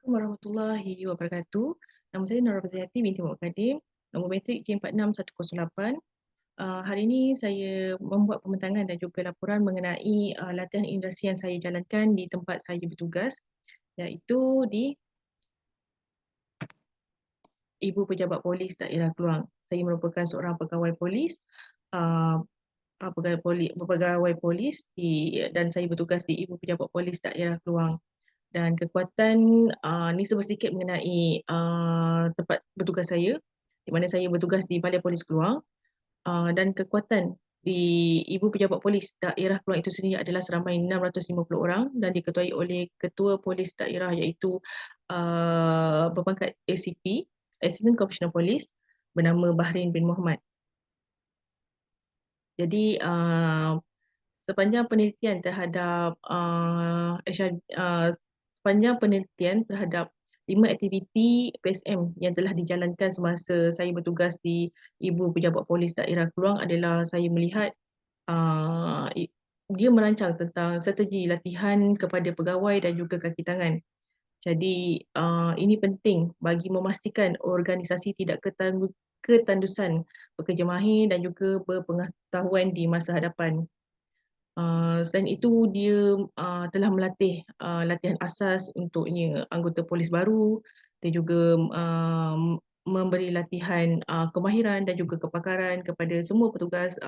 Assalamualaikum warahmatullahi wabarakatuh. Nama saya Nora Bazayati binti Muhammad Kadim. Nombor metrik K46108. Hari ini saya membuat pembentangan dan juga laporan mengenai latihan industri yang saya jalankan di tempat saya bertugas, iaitu di Ibu Pejabat Polis Daerah Keluang. Saya merupakan seorang pegawai polis, uh, pegawai polis dan saya bertugas di Ibu Pejabat Polis Daerah Keluang. Dan kekuatan ni sedikit mengenai tempat bertugas saya, di mana saya bertugas di Balai Polis Keluang. Dan kekuatan di Ibu Pejabat Polis Daerah Keluang itu sendiri adalah seramai 650 orang dan diketuai oleh Ketua Polis Daerah iaitu berpangkat ACP, Assistant Commissioner Police, bernama Bahrin bin Muhammad. Jadi sepanjang penelitian terhadap sepanjang penelitian terhadap 5 aktiviti PSM yang telah dijalankan semasa saya bertugas di Ibu Pejabat Polis Daerah Keluang adalah saya melihat dia merancang tentang strategi latihan kepada pegawai dan juga kaki tangan. Jadi ini penting bagi memastikan organisasi tidak ketandusan pekerja mahir dan juga berpengetahuan di masa hadapan. Selain itu, dia telah melatih latihan asas untuknya anggota polis baru. Dia juga memberi latihan kemahiran dan juga kepakaran kepada semua petugas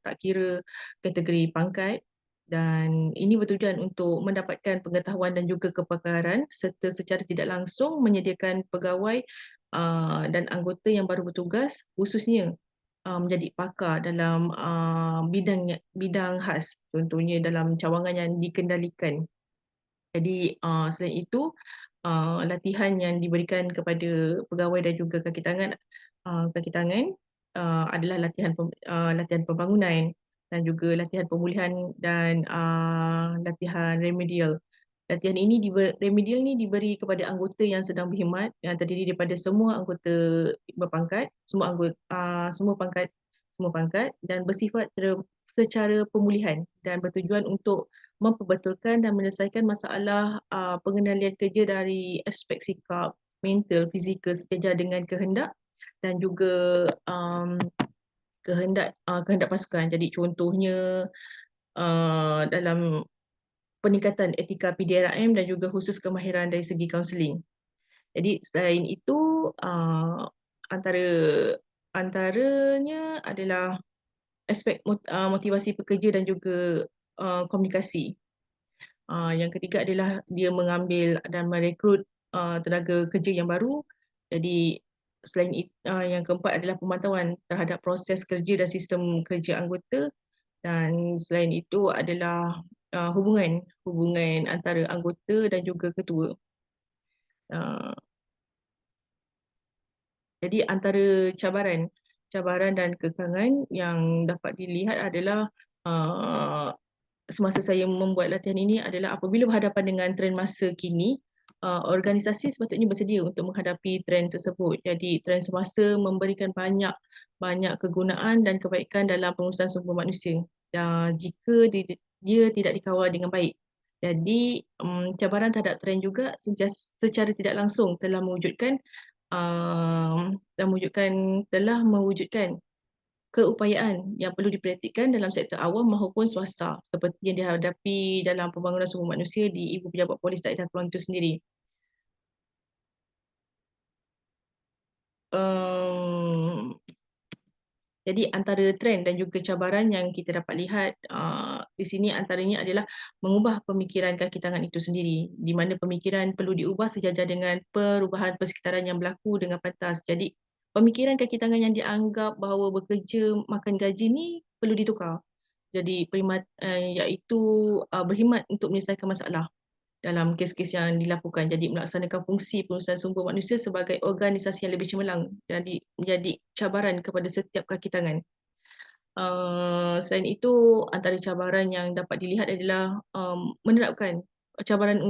tak kira kategori pangkat. Dan ini bertujuan untuk mendapatkan pengetahuan dan juga kepakaran serta secara tidak langsung menyediakan pegawai dan anggota yang baru bertugas khususnya menjadi pakar dalam bidang khas, contohnya dalam cawangan yang dikendalikan. Jadi selain itu, latihan yang diberikan kepada pegawai dan juga kaki tangan adalah latihan pembangunan dan juga latihan pemulihan dan latihan remedial. Remedial ini diberi kepada anggota yang sedang berkhidmat yang terdiri daripada semua anggota berpangkat, semua pangkat dan bersifat secara pemulihan dan bertujuan untuk memperbetulkan dan menyelesaikan masalah pengendalian kerja dari aspek sikap, mental, fizikal sejajar dengan kehendak dan juga kehendak pasukan. Jadi contohnya dalam peningkatan etika PDRM dan juga khusus kemahiran dari segi kaunseling. Jadi selain itu antara antaranya adalah aspek motivasi pekerja dan juga komunikasi. Yang ketiga adalah dia mengambil dan merekrut tenaga kerja yang baru. Jadi yang keempat adalah pemantauan terhadap proses kerja dan sistem kerja anggota. Dan selain itu adalah hubungan antara anggota dan juga ketua. Uh, jadi antara cabaran dan kekangan yang dapat dilihat adalah uh, semasa saya membuat latihan ini adalah apabila berhadapan dengan trend masa kini, organisasi sepatutnya bersedia untuk menghadapi trend tersebut. Jadi trend semasa memberikan banyak kegunaan dan kebaikan dalam pengurusan sumber manusia. Jika dia tidak dikawal dengan baik. Jadi cabaran terhadap trend juga secara tidak langsung telah mewujudkan keupayaan yang perlu diperhatikan dalam sektor awam maupun swasta seperti yang dihadapi dalam pembangunan sumber manusia di Ibu Pejabat Polis Daerah Keluang itu sendiri. Um, jadi antara trend dan juga cabaran yang kita dapat lihat di sini antaranya adalah mengubah pemikiran kaki tangan itu sendiri, di mana pemikiran perlu diubah sejajar dengan perubahan persekitaran yang berlaku dengan pantas. Jadi pemikiran kaki tangan yang dianggap bahawa bekerja makan gaji ni perlu ditukar. Jadi iaitu berkhidmat untuk menyelesaikan masalah dalam kes-kes yang dilakukan. Jadi melaksanakan fungsi pengurusan sumber manusia sebagai organisasi yang lebih cemerlang. Jadi menjadi cabaran kepada setiap kaki tangan. Selain itu, antara cabaran yang dapat dilihat adalah cabaran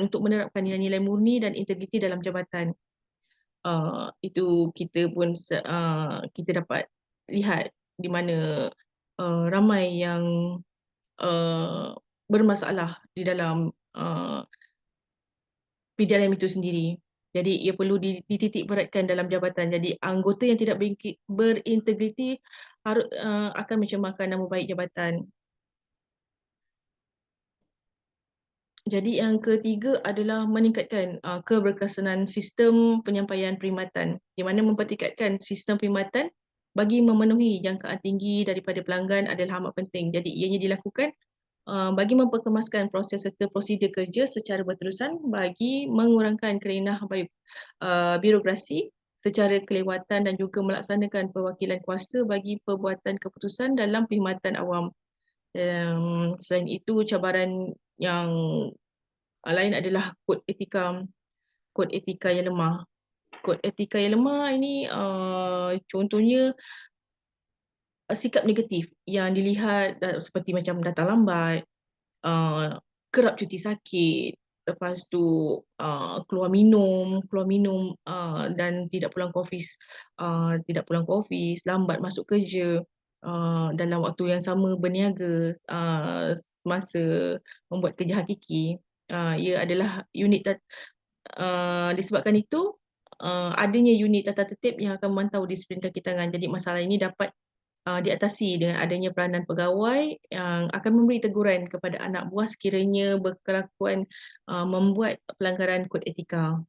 untuk menerapkan nilai-nilai murni dan integriti dalam jabatan. Itu kita dapat lihat di mana ramai yang uh, bermasalah di dalam PDRM itu sendiri. Jadi ia perlu dititik beratkan dalam jabatan. Jadi anggota yang tidak berintegriti akan mencemarkan nama baik jabatan. Jadi yang ketiga adalah meningkatkan keberkesanan sistem penyampaian perkhidmatan, di mana mempertingkatkan sistem perkhidmatan bagi memenuhi jangkaan tinggi daripada pelanggan adalah amat penting. Jadi ianya dilakukan bagi memperkemaskan proses serta prosedur kerja secara berterusan bagi mengurangkan kerenah birokrasi secara kelewatan dan juga melaksanakan perwakilan kuasa bagi perbuatan keputusan dalam perkhidmatan awam. Selain itu, cabaran yang lain adalah kod etika yang lemah. Kod etika yang lemah ini contohnya sikap negatif yang dilihat seperti macam datang lambat, uh, kerap cuti sakit, lepas tu keluar minum dan tidak pulang ke ofis, lambat masuk kerja, dalam waktu yang sama berniaga semasa membuat kerja hakiki. Ia adalah disebabkan itu adanya unit tata tertib yang akan memantau disiplin kaki tangan. Jadi masalah ini dapat diatasi dengan adanya peranan pegawai yang akan memberi teguran kepada anak buah sekiranya berkelakuan membuat pelanggaran kod etika.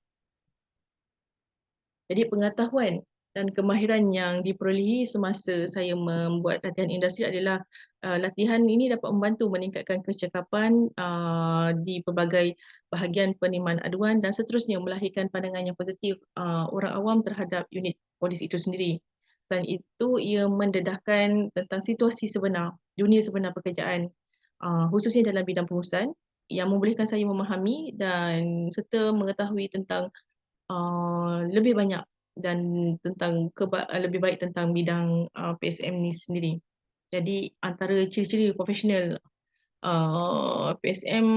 Jadi pengetahuan dan kemahiran yang diperolehi semasa saya membuat latihan industri adalah latihan ini dapat membantu meningkatkan kecekapan di pelbagai bahagian penerimaan aduan dan seterusnya melahirkan pandangan yang positif orang awam terhadap unit polis itu sendiri. Selain itu, ia mendedahkan tentang situasi sebenar, dunia sebenar pekerjaan, khususnya dalam bidang pengurusan yang membolehkan saya memahami dan serta mengetahui tentang lebih banyak dan lebih baik tentang bidang PSM ni sendiri. Jadi antara ciri-ciri profesional PSM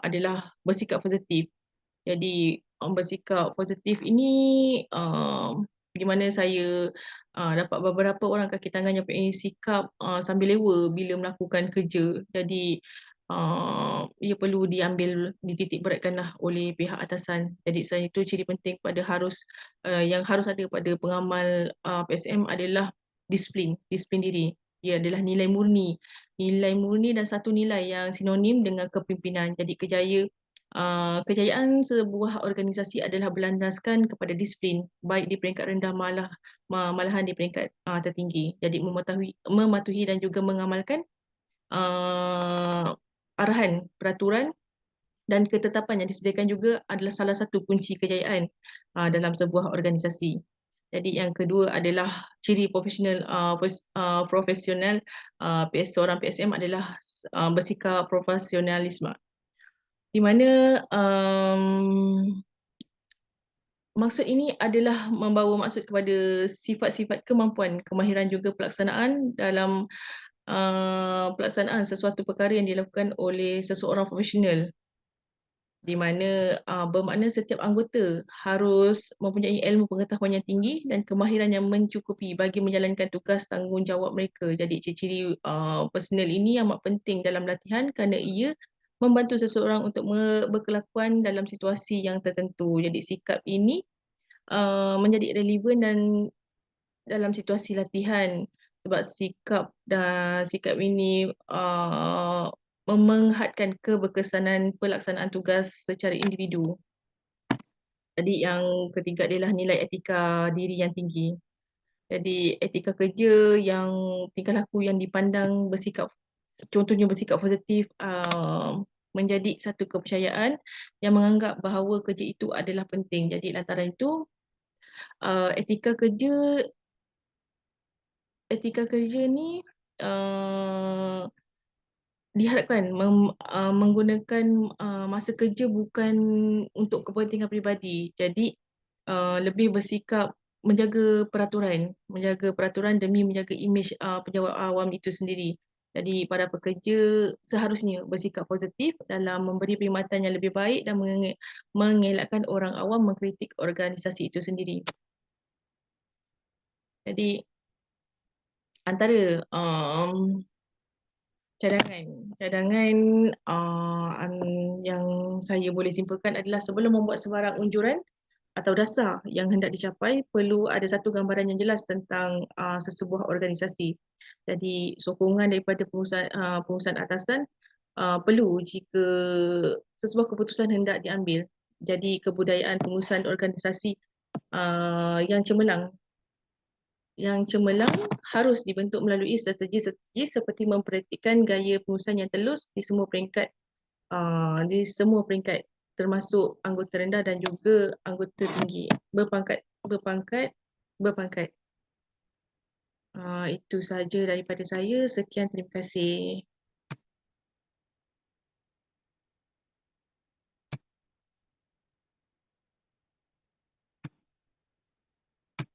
adalah bersikap positif. Jadi bersikap positif ini di mana saya dapat beberapa orang kaki tangan yang punya sikap sambil lewa bila melakukan kerja. Jadi ia perlu dititik beratkanlah oleh pihak atasan. Jadi selain itu ciri penting yang harus ada pada pengamal PSM adalah disiplin diri. Ia adalah nilai murni dan satu nilai yang sinonim dengan kepimpinan. Jadi kejayaan sebuah organisasi adalah berlandaskan kepada disiplin, baik di peringkat rendah malahan di peringkat tertinggi. Jadi mematuhi dan juga mengamalkan uh, arahan, peraturan dan ketetapan yang disediakan juga adalah salah satu kunci kejayaan dalam sebuah organisasi. Jadi yang kedua adalah ciri profesional seorang PSM adalah bersikap profesionalisme. Di mana maksud ini adalah membawa maksud kepada sifat-sifat kemampuan, kemahiran juga pelaksanaan dalam pelaksanaan sesuatu perkara yang dilakukan oleh seseorang profesional, di mana bermakna setiap anggota harus mempunyai ilmu pengetahuan yang tinggi dan kemahiran yang mencukupi bagi menjalankan tugas tanggungjawab mereka. Jadi ciri-ciri personal ini amat penting dalam latihan kerana ia membantu seseorang untuk berkelakuan dalam situasi yang tertentu. Jadi sikap ini menjadi relevan dan dalam situasi latihan sebab sikap ini menghadkan keberkesanan pelaksanaan tugas secara individu. Jadi yang ketiga adalah nilai etika diri yang tinggi. Jadi etika kerja yang tingkah laku yang dipandang contohnya bersikap positif menjadi satu kepercayaan yang menganggap bahawa kerja itu adalah penting. Jadi lantaran itu etika kerja ni uh, diharapkan menggunakan masa kerja bukan untuk kepentingan peribadi. Jadi lebih bersikap menjaga peraturan demi menjaga imej pejabat awam itu sendiri. Jadi para pekerja seharusnya bersikap positif dalam memberi perkhidmatan yang lebih baik dan mengelakkan orang awam mengkritik organisasi itu sendiri. Jadi antara cadangan yang saya boleh simpulkan adalah sebelum membuat sebarang unjuran atau dasar yang hendak dicapai, perlu ada satu gambaran yang jelas tentang sesebuah organisasi. Jadi sokongan daripada pengurusan atasan perlu jika sesebuah keputusan hendak diambil. Jadi kebudayaan pengurusan organisasi yang cemerlang harus dibentuk melalui strategi-strategi seperti mempraktikkan gaya pengurusan yang telus di semua peringkat termasuk anggota rendah dan juga anggota tinggi berpangkat. Itu sahaja daripada saya. Sekian, terima kasih.